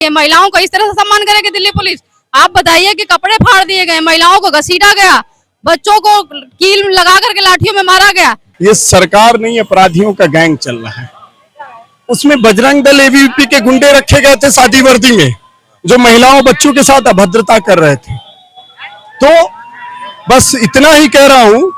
ये महिलाओं का इस तरह से सम्मान करेगी दिल्ली पुलिस? आप बताइए कि कपड़े फाड़ दिए गए, महिलाओं को घसीटा गया, बच्चों को कील लगा करके लाठियों में मारा गया। ये सरकार नहीं, अपराधियों का गैंग चल रहा है। उसमें बजरंग दल एबीवीपी के गुंडे रखे गए थे शादी वर्दी में, जो महिलाओं बच्चों के साथ अभद्रता कर रहे थे। तो बस इतना ही कह रहा हूं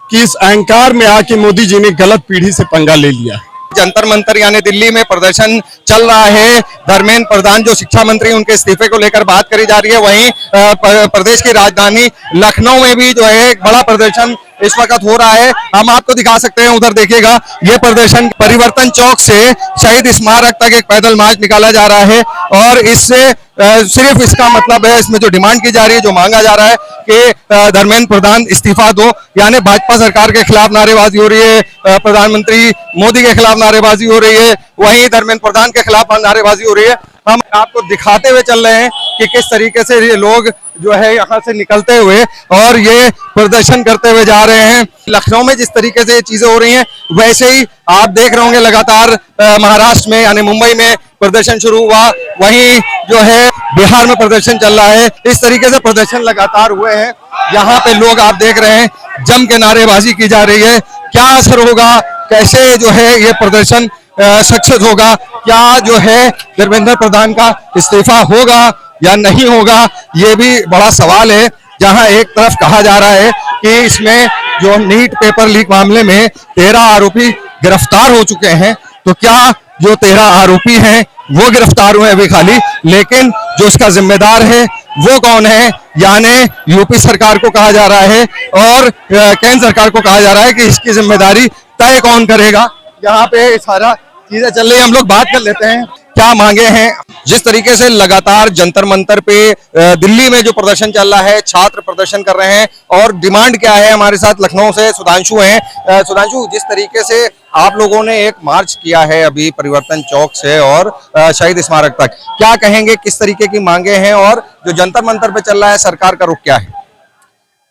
कि इस अहंकार में आके मोदी जी ने गलत पीढ़ी से पंगा ले लिया। जंतर मंतर यानी दिल्ली में प्रदर्शन चल रहा है। धर्मेंद्र प्रधान जो शिक्षा मंत्री, उनके इस्तीफे को लेकर बात करी जा रही है। वहीं प्रदेश की राजधानी लखनऊ में भी जो है एक बड़ा प्रदर्शन इस वक्त हो रहा है। हम आपको दिखा सकते हैं, उधर देखिएगा, ये प्रदर्शन परिवर्तन चौक से शहीद स्मारक तक एक पैदल मार्च निकाला जा रहा है। और इससे सिर्फ इसका मतलब है, इसमें जो डिमांड की जा रही है, जो मांगा जा रहा है कि धर्मेंद्र प्रधान इस्तीफा दो। यानी भाजपा सरकार के खिलाफ नारेबाजी हो रही है, प्रधानमंत्री मोदी के खिलाफ नारेबाजी हो रही है, वहीं धर्मेंद्र प्रधान के खिलाफ नारेबाजी हो रही है। हम आपको दिखाते हुए चल रहे हैं कि किस तरीके से ये लोग जो है यहाँ से निकलते हुए और ये प्रदर्शन करते हुए जा रहे हैं। लखनऊ में जिस तरीके से ये चीजें हो रही हैं, वैसे ही आप देख रहे होंगे लगातार महाराष्ट्र में यानी मुंबई में प्रदर्शन शुरू हुआ, वहीं जो है बिहार में प्रदर्शन चल रहा है। इस तरीके से प्रदर्शन लगातार हुए हैं। यहाँ पे लोग आप देख रहे हैं, जम के नारेबाजी की जा रही है। क्या असर होगा, कैसे जो है ये प्रदर्शन सक्सेस होगा, क्या जो है धर्मेंद्र प्रधान का इस्तीफा होगा या नहीं होगा, ये भी बड़ा सवाल है। जहां एक तरफ कहा जा रहा है कि इसमें जो नीट पेपर लीक मामले में 13 आरोपी गिरफ्तार हो चुके हैं, तो क्या जो 13 आरोपी हैं वो गिरफ्तार हुए अभी खाली, लेकिन जो इसका जिम्मेदार है वो कौन है, यानी यूपी सरकार को कहा जा रहा है और केंद्र सरकार को कहा जा रहा है कि इसकी जिम्मेदारी तय कौन करेगा। यहाँ पे सारा चीजें चल रही है, हम लोग बात कर लेते हैं क्या मांगे हैं। जिस तरीके से लगातार जंतर मंतर पे दिल्ली में जो प्रदर्शन चल रहा है, छात्र प्रदर्शन कर रहे हैं और डिमांड क्या है। हमारे साथ लखनऊ से सुधांशु हैं। सुधांशु, जिस तरीके से आप लोगों ने एक मार्च किया है अभी परिवर्तन चौक से और शहीद स्मारक तक, क्या कहेंगे, किस तरीके की मांगे हैं और जो जंतर मंतर पे चल रहा है सरकार का रुख क्या है?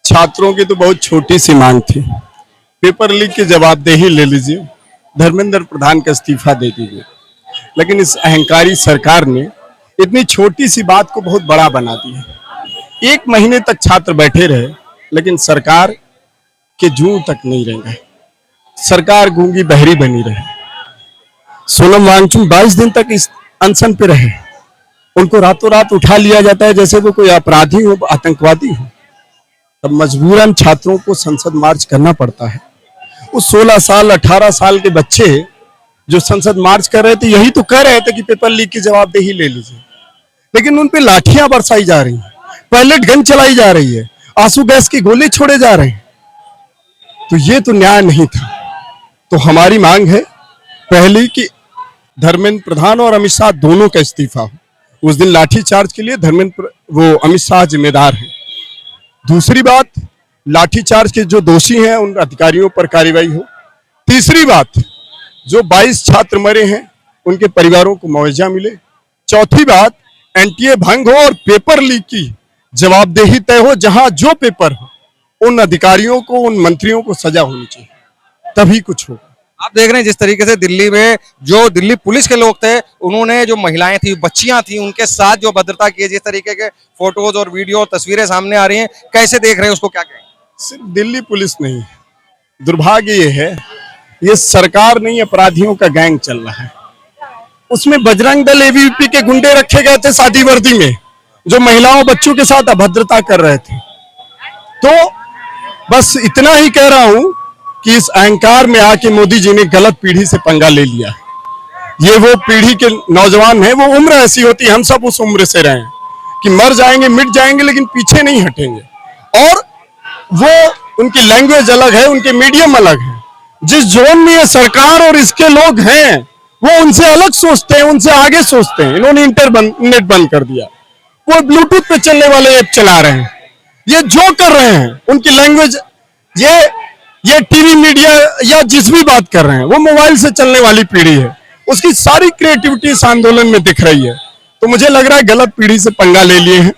छात्रों की तो बहुत छोटी सी मांग थी, पेपर लीक की जवाबदेही ले लीजिए, धर्मेंद्र प्रधान का इस्तीफा दे दीजिए। लेकिन इस अहंकारी सरकार ने इतनी छोटी सी बात को बहुत बड़ा बना दिया। 1 महीने तक छात्र बैठे रहे, लेकिन सरकार के जूं तक नहीं रह गए। सरकार गूंगी बहरी बनी रहे। सोनम वांगचुक 22 दिन तक इस अनशन पे रहे। उनको रातों रात उठा लिया जाता है जैसे वो कोई अपराधी हो, आतंकवादी हो। तब मजबूरन छात्रों को संसद मार्च करना पड़ता है। उस 16 साल 18 साल के बच्चे जो संसद मार्च कर रहे थे, यही तो कह रहे थे कि पेपर लीक की जवाबदेही ले लीजिए, लेकिन उन पे लाठियां बरसाई जा रही हैं, पैलेट गन चलाई जा रही है, आंसू गैस की गोली छोड़े जा रहे हैं। तो ये तो न्याय नहीं था। तो हमारी मांग है पहली कि धर्मेंद्र प्रधान और अमित शाह दोनों का इस्तीफा हो। उस दिन लाठीचार्ज के लिए अमित शाह जिम्मेदार है। दूसरी बात, लाठीचार्ज के जो दोषी हैं उन अधिकारियों पर कार्रवाई हो। तीसरी बात, जो 22 छात्र मरे हैं उनके परिवारों को मुआवजा मिले। चौथी बात, एनटीए भंग हो और पेपर लीक की जवाबदेही तय हो। जहां जो पेपर हो उन अधिकारियों को, उन मंत्रियों को सजा होनी चाहिए, तभी कुछ होगा। आप देख रहे हैं जिस तरीके से दिल्ली में जो दिल्ली पुलिस के लोग थे, उन्होंने जो महिलाएं थी, बच्चियां थी, उनके साथ जो भद्रता की है, जिस तरीके के फोटोज और वीडियो तस्वीरें सामने आ रही हैं, कैसे देख रहे हैं उसको, क्या कहें? सिर्फ दिल्ली पुलिस नहीं, दुर्भाग्य ये है, ये सरकार नहीं, अपराधियों का गैंग चल रहा है। उसमें बजरंग दल एबीवीपी के गुंडे रखे गए थे शादी वर्दी में, जो महिलाओं बच्चों के साथ अभद्रता कर रहे थे। तो बस इतना ही कह रहा हूं कि इस अहंकार में आके मोदी जी ने गलत पीढ़ी से पंगा ले लिया। ये वो पीढ़ी के नौजवान हैं, वो उम्र ऐसी होती है, हम सब उस उम्र से रहे हैं कि मर जाएंगे, मिट जाएंगे, लेकिन पीछे नहीं हटेंगे। और वो उनकी लैंग्वेज अलग है, उनके मीडियम अलग है। जिस जोन में ये सरकार और इसके लोग हैं, वो उनसे अलग सोचते हैं, उनसे आगे सोचते हैं। इन्होंने इंटरनेट बंद कर दिया, वो ब्लूटूथ पे चलने वाले ऐप चला रहे हैं। ये जो कर रहे हैं, उनकी लैंग्वेज, ये टीवी मीडिया या जिस भी बात कर रहे हैं, वो मोबाइल से चलने वाली पीढ़ी है। उसकी सारी क्रिएटिविटी इस आंदोलन में दिख रही है। तो मुझे लग रहा है गलत पीढ़ी से पंगा ले लिए हैं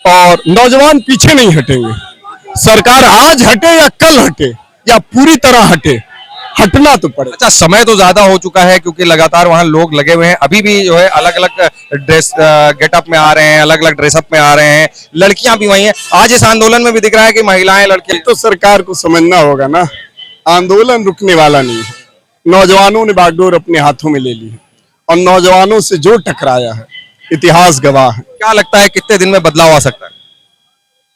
और नौजवान पीछे नहीं हटेंगे। सरकार आज हटे या कल हटे या पूरी तरह हटे, हटना तो पड़ेगा। अच्छा, समय तो ज्यादा हो चुका है क्योंकि लगातार वहां लोग लगे हुए हैं, अभी भी जो है अलग अलग ड्रेस गेटअप में आ रहे हैं, अलग अलग ड्रेसअप में आ रहे हैं, लड़कियां भी वही हैं। आज इस आंदोलन में भी दिख रहा है कि महिलाएं लड़के तो सरकार को समझना होगा ना, आंदोलन रुकने वाला नहीं है। नौजवानों ने बागडोर अपने हाथों में ले ली है और नौजवानों से जो टकराया है इतिहास गवाह है। क्या लगता है कितने दिन में बदलाव आ सकता है?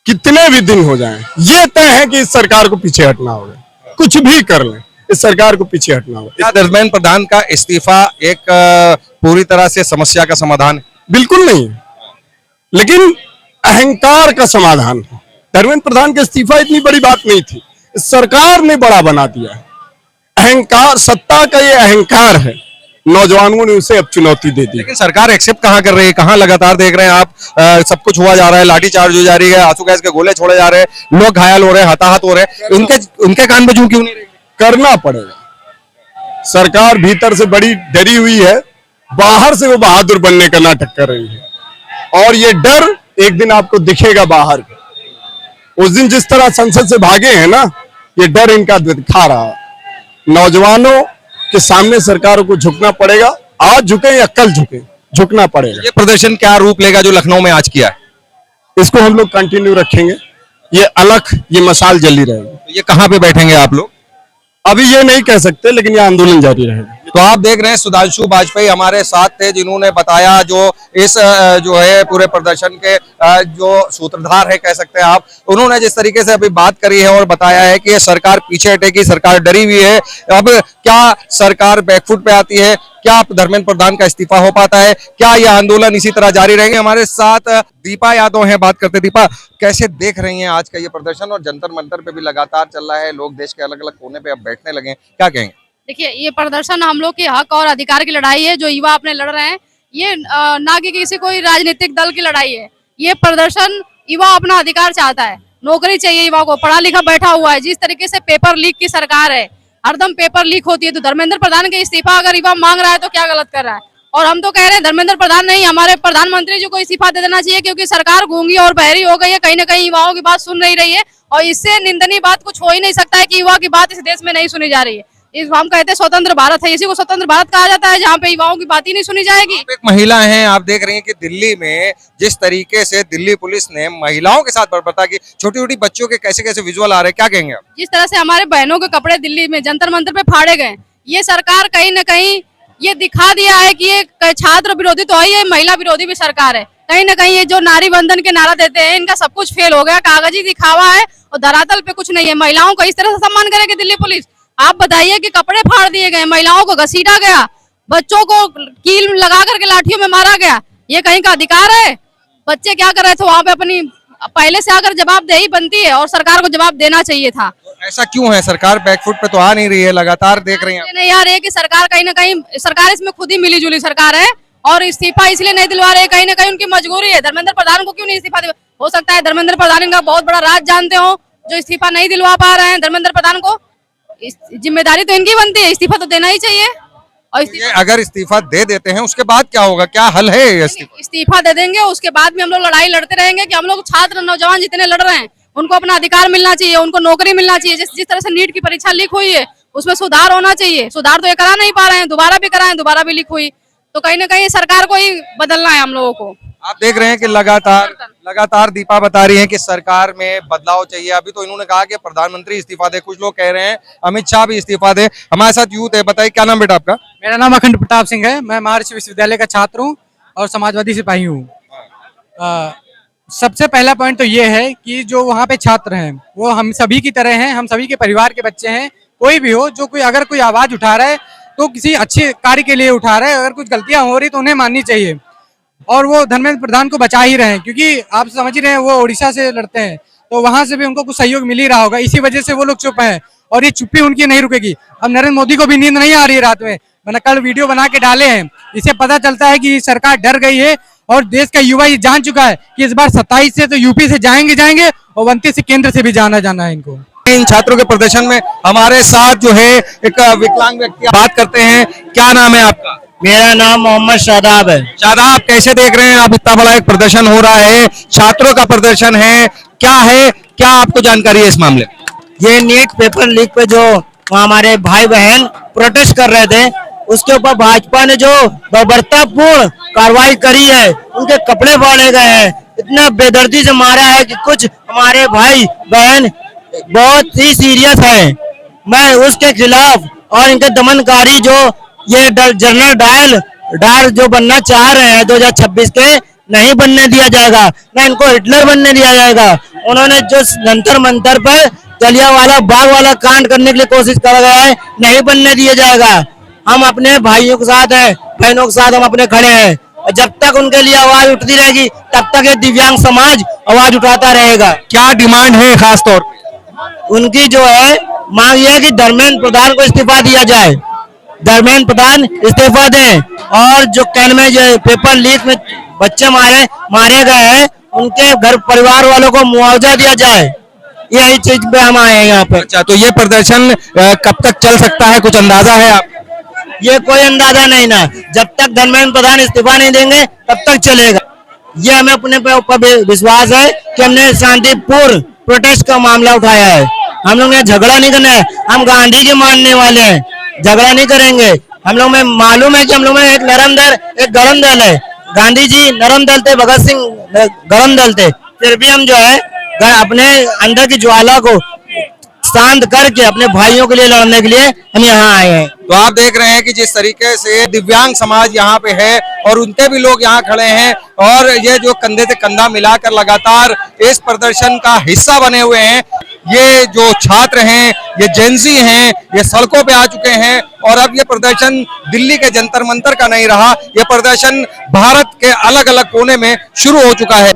कितने भी दिन हो जाएं, ये तय है कि इस सरकार को पीछे हटना होगा। कुछ भी कर लें, इस सरकार को पीछे हटना होगा। क्या धर्मेंद्र प्रधान का इस्तीफा एक पूरी तरह से समस्या का समाधान है? बिल्कुल नहीं है, लेकिन अहंकार का समाधान है। धर्मेंद्र प्रधान का इस्तीफा इतनी बड़ी बात नहीं थी, इस सरकार ने बड़ा बना दिया है। अहंकार, सत्ता का ये अहंकार है, नौजवानों ने उसे अब चुनौती दे दी। लेकिन सरकार एक्सेप्ट कहाँ कर रही है? कहाँ लगातार देख रहे हैं आप, सब कुछ हुआ जा रहा है, लाठीचार्ज हो जा रही है, आंसू गैस के गोले छोड़े जा रहे हैं, लोग घायल हो रहे हैं, हताहत हो रहे हैं, उनके कान पे जू क्यों नहीं रही? करना पड़ेगा। सरकार भीतर से बड़ी डरी हुई है, बाहर से वो बहादुर बनने का नाटक कर रही है और ये डर एक दिन आपको दिखेगा बाहर। उस दिन जिस तरह संसद से भागे हैं ना, ये डर इनका दिखा रहा है। नौजवानों के सामने सरकारों को झुकना पड़ेगा, आज झुके या कल झुके, झुकना पड़ेगा। ये प्रदर्शन क्या रूप लेगा जो लखनऊ में आज किया है? इसको हम लोग कंटिन्यू रखेंगे, ये अलख, ये मशाल जली रहेगी। ये कहाँ पे बैठेंगे आप लोग? अभी ये नहीं कह सकते, लेकिन ये आंदोलन जारी रहेगा। तो आप देख रहे हैं सुधांशु वाजपेयी हमारे साथ थे, जिन्होंने बताया जो इस जो है पूरे प्रदर्शन के जो सूत्रधार है कह सकते हैं आप, उन्होंने जिस तरीके से अभी बात करी है और बताया है कि ये सरकार पीछे हटेगी, सरकार डरी हुई है। अब क्या सरकार बैकफुट पे आती है? क्या धर्मेंद्र प्रधान का इस्तीफा हो पाता है? क्या यह आंदोलन इसी तरह जारी रहेंगे? हमारे साथ दीपा यादव हैं, बात करते। दीपा, कैसे देख रही हैं आज का ये प्रदर्शन? और जंतर मंतर पे भी लगातार चल रहा है, लोग देश के अलग अलग कोने पे अब बैठने लगे हैं, क्या कहेंगे? देखिए, ये प्रदर्शन हम लोग के हक और अधिकार की लड़ाई है, जो युवा अपने लड़ रहे हैं। ये ना कि किसी कोई राजनीतिक दल की लड़ाई है। ये प्रदर्शन युवा अपना अधिकार चाहता है, नौकरी चाहिए युवा को, पढ़ा लिखा बैठा हुआ है। जिस तरीके से पेपर लीक की सरकार है, हरदम पेपर लीक होती है, तो धर्मेंद्र प्रधान के इस्तीफा अगर युवा मांग रहा है तो क्या गलत कर रहा है? और हम तो कह रहे हैं धर्मेंद्र प्रधान नहीं, हमारे प्रधानमंत्री जी को इस्तीफा दे देना चाहिए, क्योंकि सरकार गूंगी और बहरी हो गई है, कहीं ना कहीं युवाओं की बात सुन नहीं रही है। और इससे निंदनीय बात कुछ हो ही नहीं सकता है कि युवा की बात इस देश में नहीं सुनी जा रही है। इस हम कहते हैं स्वतंत्र भारत है, इसी को स्वतंत्र भारत कहा जाता है, जहाँ पे युवाओं की बात ही नहीं सुनी जाएगी। आप एक महिला हैं, आप देख रही हैं कि दिल्ली में जिस तरीके से दिल्ली पुलिस ने महिलाओं के साथ बर्बरता की, छोटी छोटी बच्चों के कैसे कैसे विजुअल आ रहे हैं, क्या कहेंगे आप? जिस तरह से हमारे बहनों के कपड़े दिल्ली में जंतर मंतर पे फाड़े गए, ये सरकार कहीं ना कहीं ये दिखा दिया है कि ये छात्र विरोधी तो है, ये महिला विरोधी भी सरकार है। कहीं ना कहीं ये जो नारी बंधन के नारा देते हैं, इनका सब कुछ फेल हो गया, कागजी दिखावा है और धरातल पे कुछ नहीं है। महिलाओं को इस तरह से सम्मान करेगी दिल्ली पुलिस? आप बताइए कि कपड़े फाड़ दिए गए, महिलाओं को घसीटा गया, बच्चों को कील लगा करके लाठियों में मारा गया, ये कहीं का अधिकार है? बच्चे क्या कर रहे थे वहां पे? अपनी पहले से अगर जवाबदेही बनती है और सरकार को जवाब देना चाहिए था। ऐसा क्यों है? सरकार बैकफुट पे तो आ नहीं रही है, लगातार देख रही हैं। नहीं यार, ये कि सरकार कहीं ना कहीं, सरकार इसमें खुद ही मिली जुली सरकार है और इस्तीफा इसलिए नहीं दिलवा रहे, कहीं ना कहीं उनकी मजबूरी है। धर्मेंद्र प्रधान को क्यों नहीं इस्तीफा दिलवा? हो सकता है धर्मेंद्र प्रधान इनका बहुत बड़ा राज जानते हो, जो इस्तीफा नहीं दिलवा पा रहे हैं धर्मेंद्र प्रधान को। जिम्मेदारी तो इनकी बनती है, इस्तीफा तो देना ही चाहिए। और ये अगर इस्तीफा दे देते हैं उसके बाद क्या होगा? क्या हल है ये इस्तीफा? इस्तीफा दे देंगे, उसके बाद भी हम लोग लड़ाई लड़ते रहेंगे कि हम लोग छात्र नौजवान जितने लड़ रहे हैं उनको अपना अधिकार मिलना चाहिए, उनको नौकरी मिलना चाहिए। जिस तरह से नीट की परीक्षा लीक हुई है उसमें सुधार होना चाहिए। सुधार तो ये करा नहीं पा रहे हैं, दोबारा भी कराएं, दोबारा भी लीक हुई, तो कहीं ना कहीं सरकार को ही बदलना है हम लोगों को। आप देख रहे हैं कि लगातार दीपा बता रही हैं कि सरकार में बदलाव चाहिए। अभी तो इन्होंने कहा कि प्रधानमंत्री इस्तीफा दे, कुछ लोग कह रहे हैं अमित शाह भी इस्तीफा दे। हमारे साथ यूथ है, बताइए क्या नाम बेटा आपका? मेरा नाम अखंड प्रताप सिंह है, मैं महर्षि विश्वविद्यालय का छात्र हूँ और समाजवादी सिपाही हूँ। सबसे पहला पॉइंट तो ये है कि जो वहाँ पे छात्र हैं वो हम सभी की तरह हैं, हम सभी के परिवार के बच्चे हैं। कोई भी हो, जो कोई अगर कोई आवाज उठा रहा है तो किसी अच्छे कार्य के लिए उठा रहा है, अगर कुछ गलतियां हो रही तो उन्हें माननी चाहिए। और वो धर्मेंद्र प्रधान को बचा ही रहे हैं, क्योंकि आप समझ ही रहे हैं वो उड़ीसा से लड़ते हैं, तो वहां से भी उनको कुछ सहयोग मिल ही रहा होगा, इसी वजह से वो लोग चुप हैं और ये चुप्पी उनकी नहीं रुकेगी। अब नरेंद्र मोदी को भी नींद नहीं आ रही है रात में, मैंने कल वीडियो बना के डाले हैं, इससे पता चलता है कि सरकार डर गई है और देश का युवा ये जान चुका है कि इस बार 27 से तो यूपी से जाएंगे और 29 से केंद्र से भी जाना है इनको। इन छात्रों के प्रदर्शन में हमारे साथ जो है एक विकलांग व्यक्ति, बात करते हैं। क्या नाम है आपका? मेरा नाम मोहम्मद शादाब है। शादाब, कैसे देख रहे हैं आप? इतना बड़ा एक प्रदर्शन हो रहा है, छात्रों का प्रदर्शन है, क्या आपको जानकारी है इस मामले? ये नीट पेपर लीक पे जो वहाँ हमारे भाई बहन प्रोटेस्ट कर रहे थे, उसके ऊपर भाजपा ने जो बर्बरतापूर्ण कार्रवाई करी है, उनके कपड़े फाड़े गए हैं, इतना बेदर्दी से मारा है कि कुछ हमारे भाई बहन बहुत ही सीरियस हैं। मैं उसके खिलाफ और इनके दमनकारी जो ये जनरल डायर जो बनना चाह रहे हैं 2026 के, नहीं बनने दिया जाएगा, ना इनको हिटलर बनने दिया जाएगा। उन्होंने जो जंतर मंतर पर जलियांवाला बाग वाला कांड करने के लिए कोशिश कर गया है, नहीं बनने दिया जाएगा। हम अपने भाइयों के साथ हैं, बहनों के साथ हम अपने खड़े हैं, और जब तक उनके लिए आवाज उठती रहेगी तब तक ये दिव्यांग समाज आवाज उठाता रहेगा। क्या डिमांड है खास तौर पे? उनकी जो है मांग ये है कि धर्मेंद्र प्रधान को इस्तीफा दिया जाए, धर्मेंद्र प्रधान इस्तीफा दें, और जो कैन में जो पेपर लीक में बच्चे मारे गए हैं, उनके घर परिवार वालों को मुआवजा दिया जाए। यही चीज पे हम आए हैं यहाँ पे। अच्छा, तो ये प्रदर्शन कब तक चल सकता है, कुछ अंदाजा है आप? ये कोई अंदाजा नहीं ना, जब तक धर्मेंद्र प्रधान इस्तीफा नहीं देंगे तब तक चलेगा। ये हमें अपने पे ऊपर विश्वास है कि हमने शांतिपूर्ण प्रोटेस्ट का मामला उठाया है। हम लोग ने झगड़ा नहीं करना है, हम गांधी जी मानने वाले हैं, झगड़ा नहीं करेंगे। हम लोग में मालूम है कि हम लोग में एक नरम दल एक गरम दल है। गांधी जी नरम दल थे, भगत सिंह गरम दल थे, फिर भी हम जो है अपने अंदर की ज्वाला को शांत करके अपने भाइयों के लिए लड़ने के लिए हम यहाँ आए हैं। तो आप देख रहे हैं कि जिस तरीके से दिव्यांग समाज यहाँ पे है और उनके भी लोग यहाँ खड़े हैं, और ये जो कंधे से कंधा मिलाकर लगातार इस प्रदर्शन का हिस्सा बने हुए हैं। ये जो छात्र हैं, ये जेंजी हैं, ये सड़कों पे आ चुके हैं, और अब ये प्रदर्शन दिल्ली के जंतर मंतर का नहीं रहा, ये प्रदर्शन भारत के अलग अलग कोने में शुरू हो चुका है।